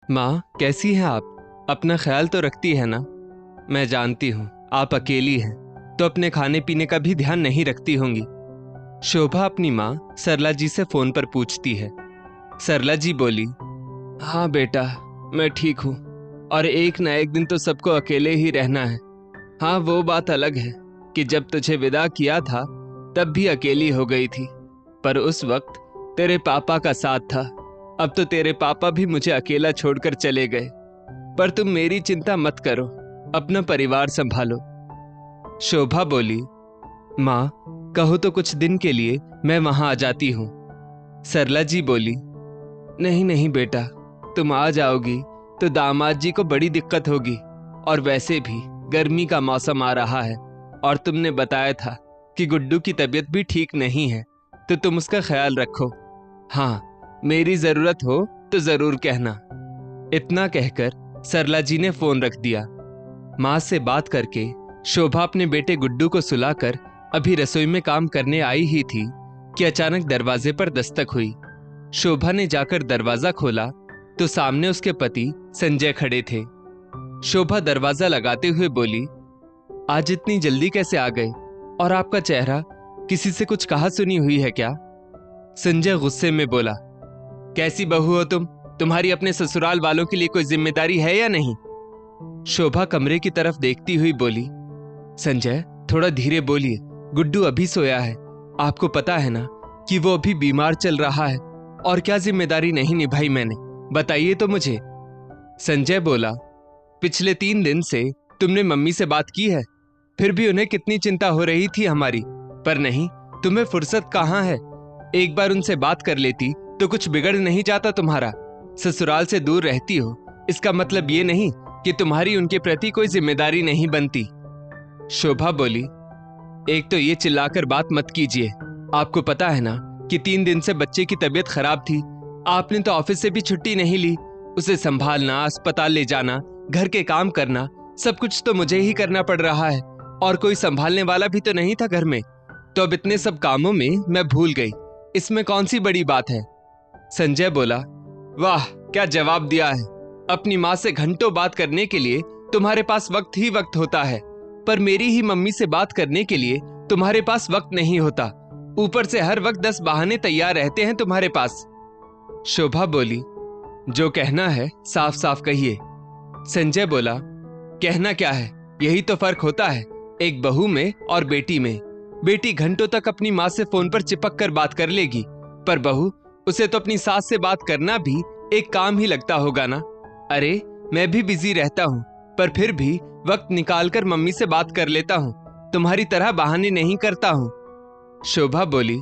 माँ, कैसी हैं आप? अपना ख्याल तो रखती है ना? मैं जानती हूँ आप अकेली हैं, तो अपने खाने पीने का भी ध्यान नहीं रखती होंगी। शोभा अपनी माँ सरला जी से फोन पर पूछती है। सरला जी बोली, हाँ बेटा, मैं ठीक हूँ, और एक ना एक दिन तो सबको अकेले ही रहना है। हाँ, वो बात अलग है कि जब तुझे विदा किया था तब भी अकेली हो गई थी, पर उस वक्त तेरे पापा का साथ था। अब तो तेरे पापा भी मुझे अकेला छोड़कर चले गए, पर तुम मेरी चिंता मत करो, अपना परिवार संभालो। शोभा बोली, माँ, कहो तो कुछ दिन के लिए मैं वहां आ जाती हूँ। सरला जी बोली, नहीं नहीं बेटा, तुम आ जाओगी तो दामाद जी को बड़ी दिक्कत होगी, और वैसे भी गर्मी का मौसम आ रहा है, और तुमने बताया था कि गुड्डू की तबीयत भी ठीक नहीं है, तो तुम उसका ख्याल रखो। हाँ, मेरी जरूरत हो तो जरूर कहना। इतना कहकर सरला जी ने फोन रख दिया। माँ से बात करके शोभा अपने बेटे गुड्डू को सुलाकर अभी रसोई में काम करने आई ही थी कि अचानक दरवाजे पर दस्तक हुई। शोभा ने जाकर दरवाजा खोला तो सामने उसके पति संजय खड़े थे। शोभा दरवाजा लगाते हुए बोली, आज इतनी जल्दी कैसे आ गए, और आपका चेहरा किसी से कुछ कहा सुनी हुई है क्या? संजय गुस्से में बोला, कैसी बहू हो तुम? तुम्हारी अपने ससुराल वालों के लिए कोई जिम्मेदारी है या नहीं? शोभा कमरे की तरफ देखती हुई बोली, संजय, थोड़ा धीरे बोलिए, गुड्डू अभी सोया है। आपको पता है ना कि वो अभी बीमार चल रहा है, और क्या जिम्मेदारी नहीं निभाई मैंने, बताइए तो मुझे। संजय बोला, पिछले 3 दिन से तुमने मम्मी से बात की है? फिर भी उन्हें कितनी चिंता हो रही थी हमारी, पर नहीं, तुम्हें फुर्सत कहाँ है। एक बार उनसे बात कर लेती तो कुछ बिगड़ नहीं जाता तुम्हारा। ससुराल से दूर रहती हो, इसका मतलब ये नहीं कि तुम्हारी उनके प्रति कोई जिम्मेदारी नहीं बनती। शोभा बोली, एक तो ये चिल्लाकर बात मत कीजिए, आपको पता है ना कि 3 दिन से बच्चे की तबीयत खराब थी। आपने तो ऑफिस से भी छुट्टी नहीं ली। उसे संभालना, अस्पताल ले जाना, घर के काम करना, सब कुछ तो मुझे ही करना पड़ रहा है, और कोई संभालने वाला भी तो नहीं था घर में। तो अब इतने सब कामों में मैं भूल गई, इसमें कौन सी बड़ी बात है? संजय बोला, वाह, क्या जवाब दिया है। अपनी माँ से घंटों बात करने के लिए तुम्हारे पास वक्त ही वक्त होता है, पर मेरी ही मम्मी से बात करने के लिए तुम्हारे पास वक्त नहीं होता। ऊपर से हर वक्त 10 बहाने तैयार रहते हैं तुम्हारे पास। शोभा बोली, जो कहना है साफ साफ कहिए। संजय बोला, कहना क्या है, यही तो फर्क होता है एक बहू में और बेटी में। बेटी घंटों तक अपनी माँ से फोन पर चिपक कर बात कर लेगी, पर बहू, उसे तो अपनी सास से बात करना भी एक काम ही लगता होगा ना। अरे, मैं भी बिजी रहता हूँ, पर फिर भी वक्त निकालकर मम्मी से बात कर लेता हूँ, तुम्हारी तरह बहाने नहीं करता हूँ। शोभा बोली,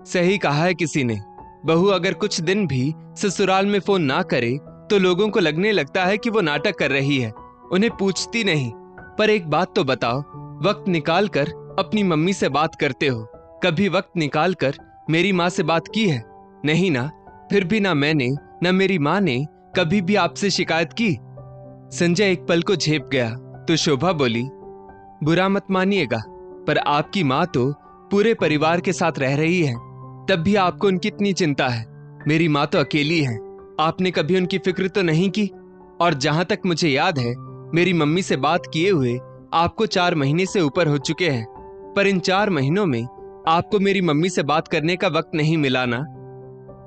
सही कहा है किसी ने, बहू अगर कुछ दिन भी ससुराल में फोन ना करे तो लोगों को लगने लगता है कि वो नाटक कर रही है, उन्हें पूछती नहीं। पर एक बात तो बताओ, वक्त निकाल कर अपनी मम्मी से बात करते हो, कभी वक्त निकाल कर मेरी माँ से बात की है? नहीं ना। फिर भी ना मैंने ना मेरी माँ ने कभी भी आपसे शिकायत की। संजय एक पल को झेप गया तो शोभा बोली, बुरा मत मानिएगा, पर आपकी माँ तो पूरे परिवार के साथ रह रही है, तब भी आपको उनकी इतनी चिंता है। मेरी माँ तो अकेली है, आपने कभी उनकी फिक्र तो नहीं की। और जहां तक मुझे याद है, मेरी मम्मी से बात किए हुए आपको 4 महीने से ऊपर हो चुके हैं, पर इन 4 महीनों में आपको मेरी मम्मी से बात करने का वक्त नहीं मिला ना।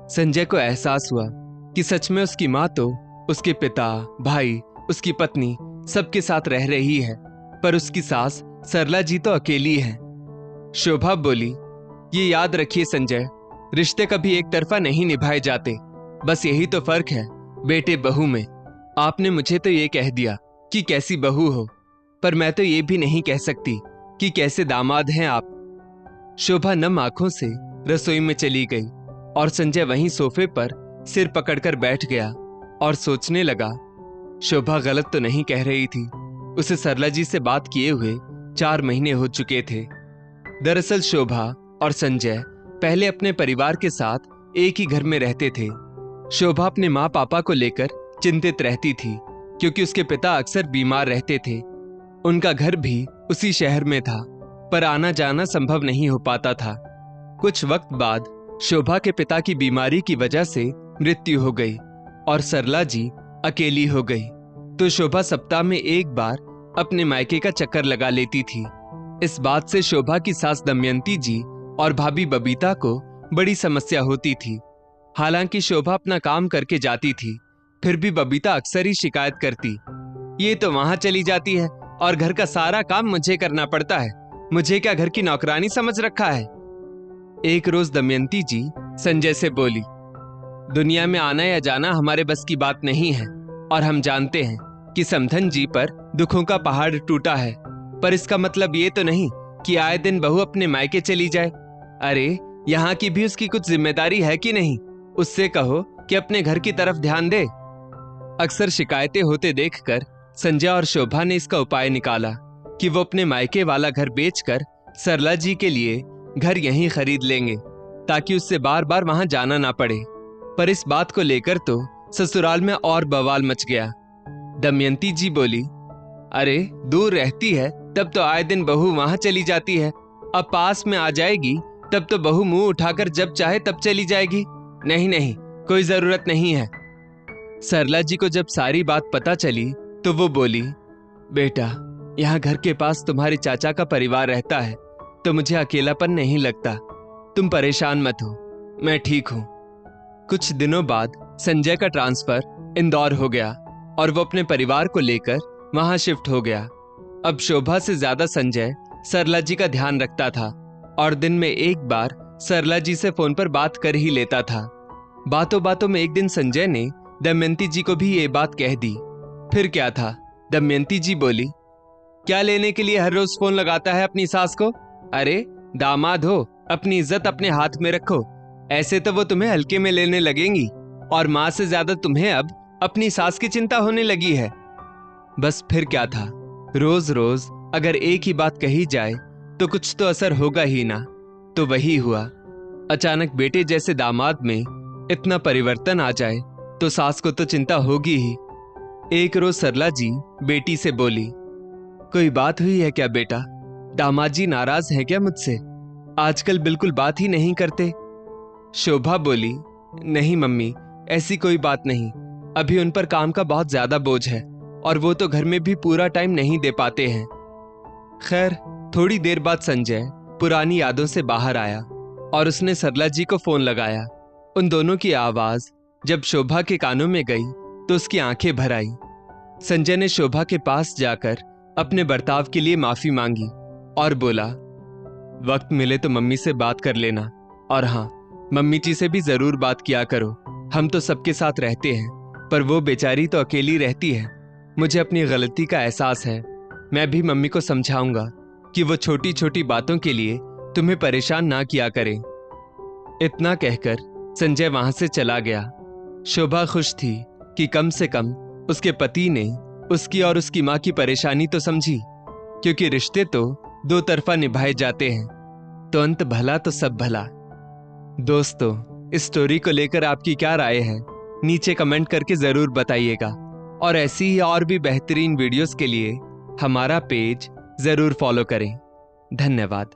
संजय को एहसास हुआ कि सच में उसकी माँ तो उसके पिता, भाई, उसकी पत्नी सबके साथ रह रही है, पर उसकी सास सरला जी तो अकेली है। शोभा बोली, ये याद रखिए संजय, रिश्ते कभी एक तरफा नहीं निभाए जाते, बस यही तो फर्क है बेटे बहू में। आपने मुझे तो ये कह दिया कि कैसी बहू हो, पर मैं तो ये भी नहीं कह सकती कि कैसे दामाद हैं आप। शोभा नम आंखों से रसोई में चली गई और संजय वहीं सोफे पर सिर पकड़कर बैठ गया और सोचने लगा, शोभा गलत तो नहीं कह रही थी। उसे सरला जी से बात किए हुए 4 महीने हो चुके थे। दरअसल शोभा और संजय पहले अपने परिवार के साथ एक ही घर में रहते थे। शोभा अपने माँ पापा को लेकर चिंतित रहती थी, क्योंकि उसके पिता अक्सर बीमार रहते थे। उनका घर भी उसी शहर में था, पर आना जाना संभव नहीं हो पाता था। कुछ वक्त बाद शोभा के पिता की बीमारी की वजह से मृत्यु हो गई और सरला जी अकेली हो गई तो शोभा सप्ताह में एक बार अपने मायके का चक्कर लगा लेती थी। इस बात से शोभा की सास दमयंती जी और भाभी बबीता को बड़ी समस्या होती थी। हालांकि शोभा अपना काम करके जाती थी, फिर भी बबीता अक्सर ही शिकायत करती, ये तो वहां चली जाती है और घर का सारा काम मुझे करना पड़ता है, मुझे क्या घर की नौकरानी समझ रखा है। एक रोज दमयंती जी संजय से बोली, दुनिया में आना या जाना हमारे बस की बात नहीं है और हम जानते हैं कि समधन जी पर दुखों का पहाड़ टूटा है, पर इसका मतलब ये तो नहीं कि आए दिन बहू अपने मायके चली जाए। अरे यहाँ की भी उसकी कुछ जिम्मेदारी है कि नहीं, उससे कहो कि अपने घर की तरफ ध्यान दे। अक्सर शिकायतें होते देखकर संजय और शोभा ने इसका उपाय निकाला कि वो अपने मायके वाला घर बेचकर सरला जी के लिए घर यहीं खरीद लेंगे ताकि उससे बार बार वहां जाना ना पड़े। पर इस बात को लेकर तो ससुराल में और बवाल मच गया। दमयंती जी बोली, अरे दूर रहती है तब तो आए दिन बहू वहां चली जाती है, अब पास में आ जाएगी तब तो बहू मुंह उठाकर जब चाहे तब चली जाएगी। नहीं नहीं, कोई जरूरत नहीं है। सरला जी को जब सारी बात पता चली तो वो बोली, बेटा यहाँ घर के पास तुम्हारे चाचा का परिवार रहता है तो मुझे अकेलापन नहीं लगता, तुम परेशान मत हो, मैं ठीक हूं। कुछ दिनों बाद संजय का ट्रांसफर इंदौर हो गया और वो अपने परिवार को लेकर वहां शिफ्ट हो गया। अब शोभा से ज्यादा संजय सरला जी का ध्यान रखता था और दिन में एक बार सरला जी से फोन पर बात कर ही लेता था। बातों बातों में एक दिन संजय ने दमयंती जी को भी ये बात कह दी। फिर क्या था, दमयंती जी बोली, क्या लेने के लिए हर रोज फोन लगाता है अपनी सास को? अरे दामाद हो, अपनी इज्जत अपने हाथ में रखो, ऐसे तो वो तुम्हें हल्के में लेने लगेंगी और माँ से ज्यादा तुम्हें अब अपनी सास की चिंता होने लगी है। बस फिर क्या था, रोज रोज अगर एक ही बात कही जाए तो कुछ तो असर होगा ही ना। तो वही हुआ, अचानक बेटे जैसे दामाद में इतना परिवर्तन आ जाए तो सास को तो चिंता होगी ही। एक रोज सरला जी बेटी से बोली, कोई बात हुई है क्या बेटा? दामाद जी नाराज है क्या मुझसे? आजकल बिल्कुल बात ही नहीं करते। शोभा बोली, नहीं मम्मी, ऐसी कोई बात नहीं, अभी उन पर काम का बहुत ज्यादा बोझ है और वो तो घर में भी पूरा टाइम नहीं दे पाते हैं। खैर थोड़ी देर बाद संजय पुरानी यादों से बाहर आया और उसने सरला जी को फोन लगाया। उन दोनों की आवाज जब शोभा के कानों में गई तो उसकी आंखें भर आई। संजय ने शोभा के पास जाकर अपने बर्ताव के लिए माफी मांगी और बोला, वक्त मिले तो मम्मी से बात कर लेना, और हाँ, मम्मी जी से भी जरूर बात किया करो। हम तो सबके साथ रहते हैं पर वो बेचारी तो अकेली रहती है। मुझे अपनी गलती का एहसास है, मैं भी मम्मी को समझाऊंगा कि वो छोटी छोटी बातों के लिए तुम्हें परेशान ना किया करें। इतना कहकर संजय वहां से चला गया। शोभा खुश थी कि कम से कम उसके पति ने उसकी और उसकी मां की परेशानी तो समझी, क्योंकि रिश्ते तो दो तरफा निभाए जाते हैं, तो अंत भला तो सब भला। दोस्तों, इस स्टोरी को लेकर आपकी क्या राय है, नीचे कमेंट करके जरूर बताइएगा और ऐसी ही और भी बेहतरीन वीडियोस के लिए हमारा पेज जरूर फॉलो करें। धन्यवाद।